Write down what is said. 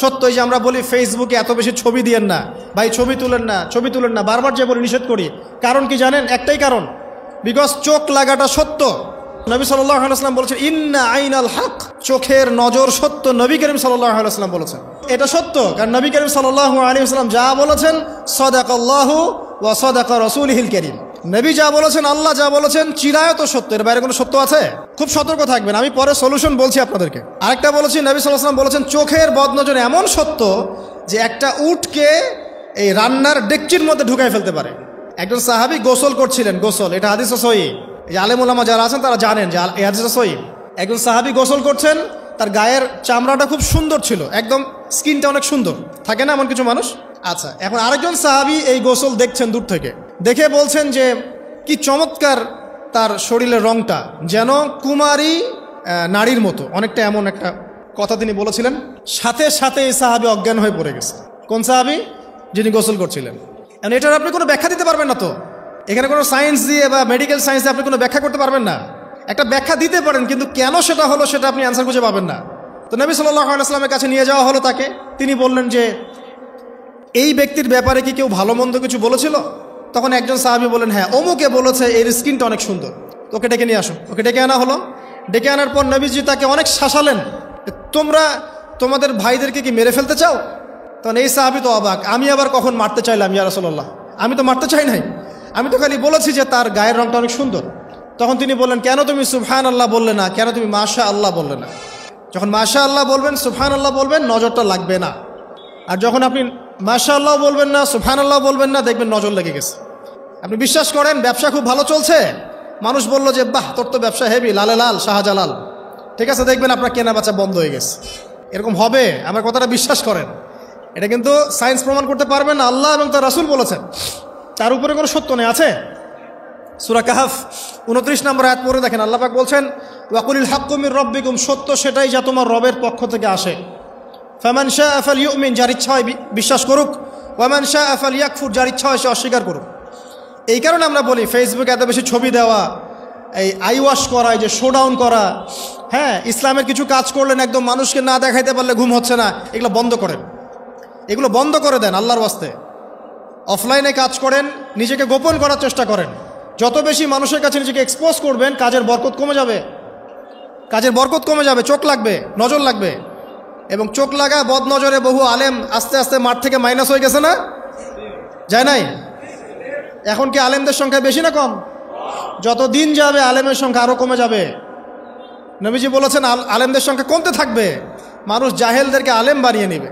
সত্যই যে আমরা বলি ফেসবুকে এত বেশি ছবি দিয়েন না ভাই, ছবি তুলেন না, ছবি তুলেন না, বারবার যে বলি নিষেধ করি। কারণ কি জানেন? একটাই কারণ, বিকজ চোখ লাগাটা সত্য। নবী সাল্লাল্লাহু আলাইহি ওয়াসাল্লাম বলেছেন ইন্না আইনাল হক, চোখের নজর সত্য। নবী করিম সাল্লাল্লাহু আলাইহি ওয়াসাল্লাম বলেছেন এটা সত্য, কারণ নবী করিম সাল্লাল্লাহু আলাইহি ওয়াসাল্লাম যা বলেছেন সাদাকাল্লাহু ওয়া সাদাকা রাসূলুহুল কারীম, নবী যা বলেছেন, আল্লাহ যা বলেছেন চিরায়ত সত্য, এর বাইরে কোনো সত্য আছে? খুব সতর্ক থাকবেন, আমি পরে সলিউশন বলছি আপনাদেরকে। আরেকটা বলেছি, নবী সাল্লাল্লাহু আলাইহি ওয়াসাল্লাম বলেছেন চোখের বদনজর এমন সত্য যে একটা উটকে এই রান্নার ডেকচির মধ্যে ঢুকাই ফেলতে পারে। একজন সাহাবী গোসল করছিলেন, গোসল, এটা হাদিস সহিহ, এই আলেম ওলামা যারা আছেন তারা জানেন যে এই হাদিস সহিহ। একজন সাহাবী গোসল করছেন, তার গায়ের চামড়াটা খুব সুন্দর ছিল, একদম স্কিনটা অনেক সুন্দর, থাকে না এমন কিছু মানুষ? আচ্ছা, এখন আরেকজন সাহাবী এই গোসল দেখছেন দূর থেকে, দেখে বলছেন যে কি চমৎকার তার শরীরের রংটা, যেন কুমারী নারীর মতো, অনেকটা এমন একটা কথা তিনি বলেছিলেন। সাথে সাথে এই সাহাবী অজ্ঞান হয়ে পড়ে গেছে। কোন সাহাবী? যিনি গোসল করছিলেন। এখন এটার আপনি কোনো ব্যাখ্যা দিতে পারবেন না, তো এখানে কোনো সায়েন্স দিয়ে বা মেডিকেল সায়েন্স দিয়ে আপনি কোনো ব্যাখ্যা করতে পারবেন না। একটা ব্যাখ্যা দিতে পারেন, কিন্তু কেন সেটা হলো সেটা আপনি অ্যান্সার খুঁজে পাবেন না। তো নবী সাল্লাল্লাহু আলাইহি ওয়াসাল্লামের কাছে নিয়ে যাওয়া হলো তাকে। তিনি বললেন যে এই ব্যক্তির ব্যাপারে কি কেউ ভালো মন্দ কিছু বলেছিল? তখন একজন সাহাবী বলেন হ্যাঁ, অমুকে বলেছে এর স্কিনটা অনেক সুন্দর, ওকে ডেকে নিয়ে আসো। ওকে ডেকে আনা হলো। ডেকে আনার পর নবীজি তাকে অনেক শাসালেন, তোমরা তোমাদের ভাইদেরকে কি মেরে ফেলতে চাও? তখন এই সাহাবী তো অবাক, আমি আবার কখন মারতে চাইলাম ইয়া রাসূলুল্লাহ? আমি তো মারতে চাই নাই, আমি তো খালি বলেছি যে তার গায়ের রংটা অনেক সুন্দর। তখন তিনি বললেন, কেন তুমি সুবহানাল্লাহ বললে না, কেন তুমি মাশাআল্লাহ বললে না? যখন মাশাআল্লাহ বলবেন, সুবহানাল্লাহ বলবেন, নজরটা লাগবে না। আর যখন আপনি মাশাআল্লাহ বলবেন না, সুবহানাল্লাহ বলবেন না, দেখবেন নজর লেগে গেছে। আপনি বিশ্বাস করেন ব্যবসা খুব ভালো চলছে, মানুষ বলল যে বাহ তোর তো ব্যবসা হেভি, লালে লাল শাহজালাল, ঠিক আছে, দেখবেন আপনার কেনা বেচা বন্ধ হয়ে গেছে। এরকম হবে, আমার কথাটা বিশ্বাস করেন। এটা কিন্তু সায়েন্স প্রমাণ করতে পারবেন না, আল্লাহ এবং তার রাসূল বলেছেন, তার উপরে কোনো সত্য নেই। আছে সূরা কাহফ 29 নম্বর আয়াত পড়ে দেখেন, আল্লাহ পাক বলছেন ওয়াকুলিল হাক্কু মির রাব্বিকুম, সত্য সেটাই যা তোমার রবের পক্ষ থেকে আসে। ফামান শাআ ফালইউমিন, যার ইচ্ছা হয় বিশ্বাস করুক, ওয়ামান শাআ ফালইয়াকফুর, যার ইচ্ছা হয় সে অস্বীকার করুক। এই কারণে আমরা বলি ফেসবুকে এত বেশি ছবি দেওয়া, এই আই ওয়াশ করা, এই যে শোডাউন করা, হ্যাঁ, ইসলামের কিছু কাজ করলেন একদম মানুষকে না দেখাইতে পারলে ঘুম হচ্ছে না, এগুলো বন্ধ করেন, এগুলো বন্ধ করে দেন আল্লাহর ওয়াস্তে। অফলাইনে কাজ করেন, নিজেকে গোপন করার চেষ্টা করেন। যত বেশি মানুষের কাছে নিজেকে এক্সপোজ করবেন, কাজের বরকত কমে যাবে, কাজের বরকত কমে যাবে, চোখ লাগবে, নজর লাগবে। এবং চোখ লাগা বদ নজরে বহু আলেম আস্তে আস্তে মাঠ থেকে মাইনাস হয়ে গেছে না? যায় নাই? এখন কি আলেমদের সংখ্যা বেশি না কম? যত দিন যাবে আলেমের সংখ্যা আরও কমে যাবে। নবীজি বলেছেন আলেমদের সংখ্যা কমতে থাকবে, মানুষ জাহেলদেরকে আলেম বানিয়ে নেবে।